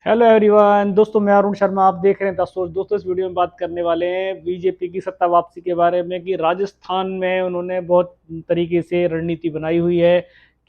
Hello everyone, दोस्तों मैं अरुण शर्मा। आप देख रहे हैं द सोर्स। दोस्तों इस वीडियो में बात करने वाले हैं बीजेपी की सत्ता वापसी के बारे में कि राजस्थान में उन्होंने बहुत तरीके से रणनीति बनाई हुई है।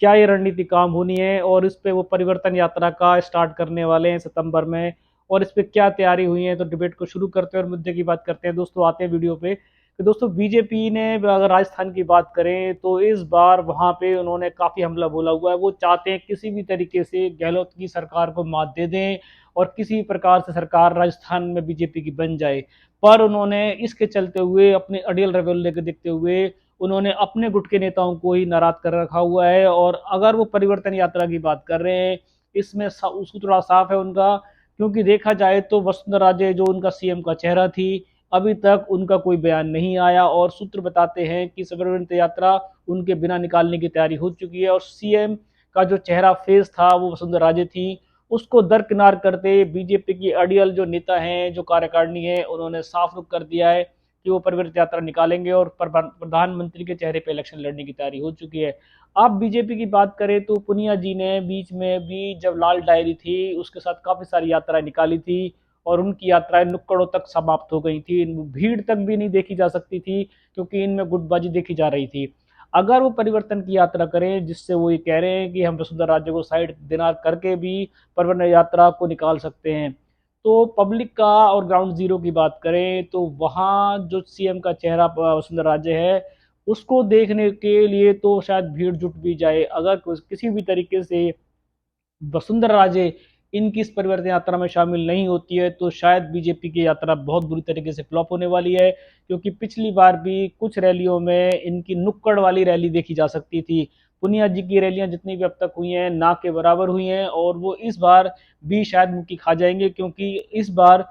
क्या ये रणनीति काम होनी है और इस पे वो परिवर्तन यात्रा का स्टार्ट करने वाले हैं सितंबर में, और इस पे क्या तैयारी हुई है। तो डिबेट को शुरू करते हैं और मुद्दे की बात करते हैं। दोस्तों आते हैं वीडियो पे। तो दोस्तों बीजेपी ने अगर राजस्थान की बात करें तो इस बार वहां पे उन्होंने काफी हमला बोला हुआ है। वो चाहते हैं किसी भी तरीके से गहलोत की सरकार को मात दे दें और किसी प्रकार से सरकार राजस्थान में बीजेपी की बन जाए। पर उन्होंने इसके चलते हुए अपने अडियल रवैये को देखते हुए उन्होंने अपने गुट के नेताओं को ही नाराज कर रखा हुआ है। और अगर वो परिवर्तन यात्रा की बात कर रहे हैं, इसमें उसको थोड़ा साफ है उनका। क्योंकि देखा जाए तो वसुंधरा राजे जो उनका सीएम का चेहरा थी, अभी तक उनका कोई बयान नहीं आया और सूत्र बताते हैं कि परिवर्तन यात्रा उनके बिना निकालने की तैयारी हो चुकी है। और सीएम का जो चेहरा फेस था वो वसुंधरा राजे थी, उसको दरकिनार करते बीजेपी की अडियल जो नेता हैं, जो कार्यकारिणी है, उन्होंने साफ रुख कर दिया है कि वो परिवर्तन यात्रा निकालेंगे और प्रधानमंत्री के चेहरे पे इलेक्शन लड़ने की तैयारी हो चुकी है। आप बीजेपी की बात करें तो पुनिया जी ने बीच में भी जब लाल डायरी थी उसके साथ काफी सारी यात्राएं निकाली थी और उनकी यात्राएं नुक्कड़ों तक समाप्त हो गई थी। भीड़ तक भी नहीं देखी जा सकती थी क्योंकि इनमें गुटबाजी देखी जा रही थी। अगर वो परिवर्तन की यात्रा करें, जिससे वो ये कह रहे हैं कि हम वसुंधरा राज्य को साइड दिनार करके भी परिवर्तन यात्रा को निकाल सकते हैं, तो पब्लिक का और ग्राउंड जीरो की बात करें तो वहाँ जो सीएम का चेहरा वसुंधरा राजे है, उसको देखने के लिए तो शायद भीड़ जुट भी जाए। अगर किसी भी तरीके से वसुंधरा राजे इनकी इस परिवर्तन यात्रा में शामिल नहीं होती है तो शायद बीजेपी की यात्रा बहुत बुरी तरीके से फ्लॉप होने वाली है। क्योंकि पिछली बार भी कुछ रैलियों में इनकी नुक्कड़ वाली रैली देखी जा सकती थी। पुनिया जी की रैलियां जितनी भी अब तक हुई हैं ना के बराबर हुई हैं, और वो इस बार भी शायद मुक्की खा जाएंगे। क्योंकि इस बार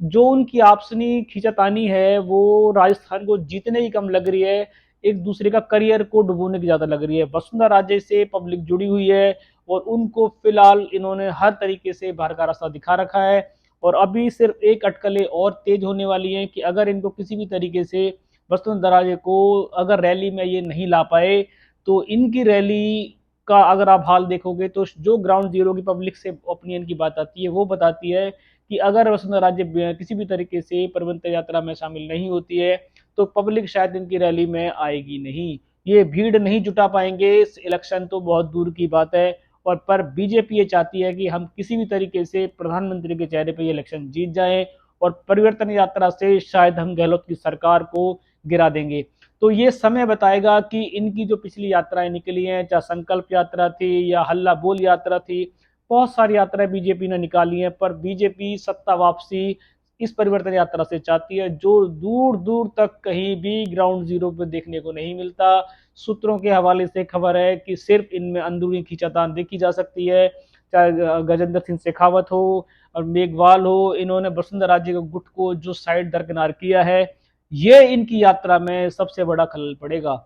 जो उनकी आपसी खींचातानी है वो राजस्थान को जीतने की कम लग रही है, एक दूसरे का करियर को डुबोने की ज्यादा लग रही है। वसुंधरा राजे से पब्लिक जुड़ी हुई है और उनको फिलहाल इन्होंने हर तरीके से बाहर का रास्ता दिखा रखा है। और अभी सिर्फ एक अटकलें और तेज होने वाली हैं कि अगर इनको किसी भी तरीके से वसुंधरा राजे को अगर रैली में ये नहीं ला पाए तो इनकी रैली का अगर आप हाल देखोगे तो जो ग्राउंड जीरो की पब्लिक से ओपिनियन की बात आती है वो बताती है कि अगर वसुंधरा राजे किसी भी तरीके से परिवर्तन यात्रा में शामिल नहीं होती है तो पब्लिक शायद इनकी रैली में आएगी नहीं। ये भीड़ नहीं जुटा पाएंगे। इस इलेक्शन तो बहुत दूर की बात है। और पर बीजेपी ये चाहती है कि हम किसी भी तरीके से प्रधानमंत्री के चेहरे पर ये इलेक्शन जीत जाएं और परिवर्तन यात्रा से शायद हम गहलोत की सरकार को गिरा देंगे। तो ये समय बताएगा कि इनकी जो पिछली यात्राएं निकली हैं, चाहे संकल्प यात्रा थी या हल्ला बोल यात्रा थी, बहुत सारी यात्राएं बीजेपी ने निकाली हैं, पर बीजेपी सत्ता वापसी इस परिवर्तन यात्रा से चाहती है जो दूर दूर तक कहीं भी ग्राउंड जीरो पे देखने को नहीं मिलता। सूत्रों के हवाले से खबर है कि सिर्फ इनमें अंदरूनी खींचातान देखी जा सकती है। चाहे गजेंद्र सिंह शेखावत हो और मेघवाल हो, इन्होंने वसुंधरा राजे के गुट को जो साइड दरकिनार किया है, ये इनकी यात्रा में सबसे बड़ा खलल पड़ेगा।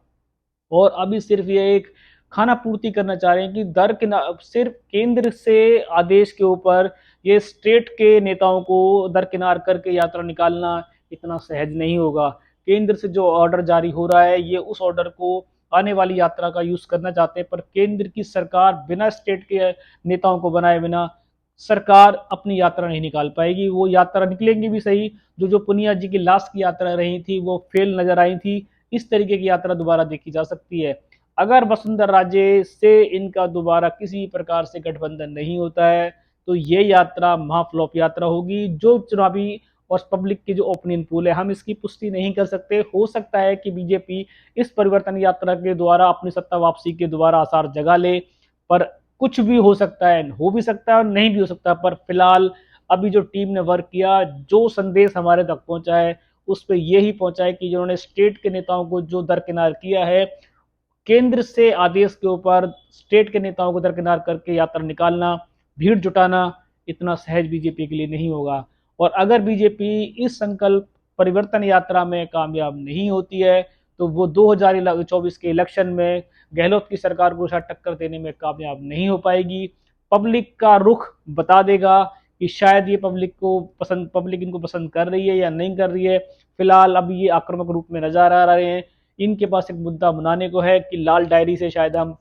और अभी सिर्फ ये एक खाना पूर्ति करना चाह रहे हैं कि सिर्फ केंद्र से आदेश के ऊपर ये स्टेट के नेताओं को दरकिनार करके यात्रा निकालना इतना सहज नहीं होगा। केंद्र से जो ऑर्डर जारी हो रहा है, ये उस ऑर्डर को आने वाली यात्रा का यूज करना चाहते हैं, पर केंद्र की सरकार बिना स्टेट के नेताओं को बनाए बिना सरकार अपनी यात्रा नहीं निकाल पाएगी। वो यात्रा निकलेंगी भी सही, जो पुनिया जी की लास्ट की यात्रा रही थी वो फेल नजर आई थी। इस तरीके की यात्रा दोबारा देखी जा सकती है। अगर वसुंधरा राजे से इनका दोबारा किसी प्रकार से गठबंधन नहीं होता है तो ये यात्रा महाफ्लॉप यात्रा होगी। जो चुनावी और पब्लिक की जो ओपिनियन पोल है, हम इसकी पुष्टि नहीं कर सकते। हो सकता है कि बीजेपी इस परिवर्तन यात्रा के द्वारा अपनी सत्ता वापसी के द्वारा आसार जगा ले, पर कुछ भी हो सकता है, हो भी सकता है और नहीं भी हो सकता। पर फिलहाल अभी जो टीम ने वर्क किया, जो संदेश हमारे तक पहुंचा है, उस पर यही पहुंचा है कि जिन्होंने स्टेट के नेताओं को जो दरकिनार किया है, केंद्र से आदेश के ऊपर स्टेट के नेताओं को दरकिनार करके यात्रा निकालना, भीड़ जुटाना इतना सहज बीजेपी के लिए नहीं होगा। और अगर बीजेपी इस संकल्प परिवर्तन यात्रा में कामयाब नहीं होती है तो वो 2024 के इलेक्शन में गहलोत की सरकार को शायद टक्कर देने में कामयाब नहीं हो पाएगी। पब्लिक का रुख बता देगा कि शायद ये पब्लिक इनको पसंद कर रही है या नहीं कर रही है। फिलहाल अभी ये आक्रामक रूप में नजर आ रहे हैं। इनके पास एक मुद्दा बनाने को है कि लाल डायरी से शायद हम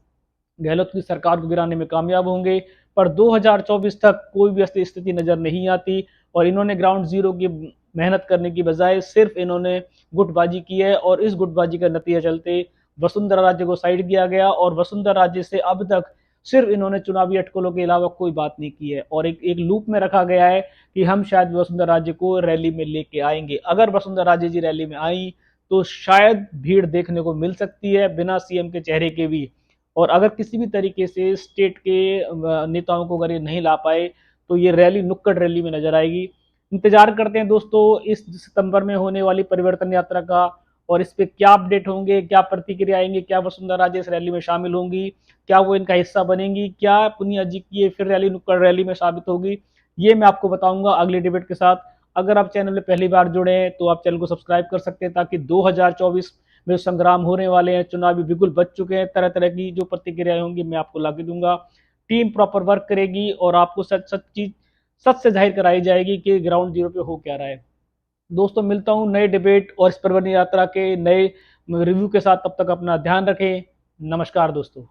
गहलोत की सरकार को गिराने में कामयाब होंगे, पर 2024 तक कोई भी असली स्थिति नजर नहीं आती और इन्होंने ग्राउंड जीरो की मेहनत करने की बजाय सिर्फ इन्होंने गुटबाजी की है और इस गुटबाजी का नतीजा चलते वसुंधरा राज्य को साइड किया गया और वसुंधरा राज्य से अब तक सिर्फ इन्होंने चुनावी अटकलों के अलावा कोई बात नहीं की है और एक लूप में रखा गया है कि हम शायद वसुंधरा राज्य को रैली में लेके आएंगे। अगर वसुंधरा राजे जी रैली में आई तो शायद भीड़ देखने को मिल सकती है बिना सीएम के चेहरे के भी। और अगर किसी भी तरीके से स्टेट के नेताओं को अगर ये नहीं ला पाए तो ये रैली नुक्कड़ रैली में नजर आएगी। इंतजार करते हैं दोस्तों इस सितंबर में होने वाली परिवर्तन यात्रा का और इस पे क्या अपडेट होंगे, क्या प्रतिक्रिया आएंगी, क्या वसुंधरा राजे इस रैली में शामिल होंगी, क्या वो इनका हिस्सा बनेंगी, क्या पुनिया जी की ये फिर रैली नुक्कड़ रैली में साबित होगी, ये मैं आपको बताऊंगा अगले डिबेट के साथ। अगर आप चैनल में पहली बार जुड़े हैं तो आप चैनल को सब्सक्राइब कर सकते हैं ताकि 2024 में जो संग्राम होने वाले हैं, चुनावी बिल्कुल बच चुके हैं, तरह तरह की जो प्रतिक्रियाएं होंगी मैं आपको ला के दूंगा। टीम प्रॉपर वर्क करेगी और आपको सच से जाहिर कराई जाएगी कि ग्राउंड जीरो पे हो क्या रहा है। दोस्तों मिलता हूँ नए डिबेट और इस परवनी यात्रा के नए रिव्यू के साथ, तब तक अपना ध्यान रखें। नमस्कार दोस्तों।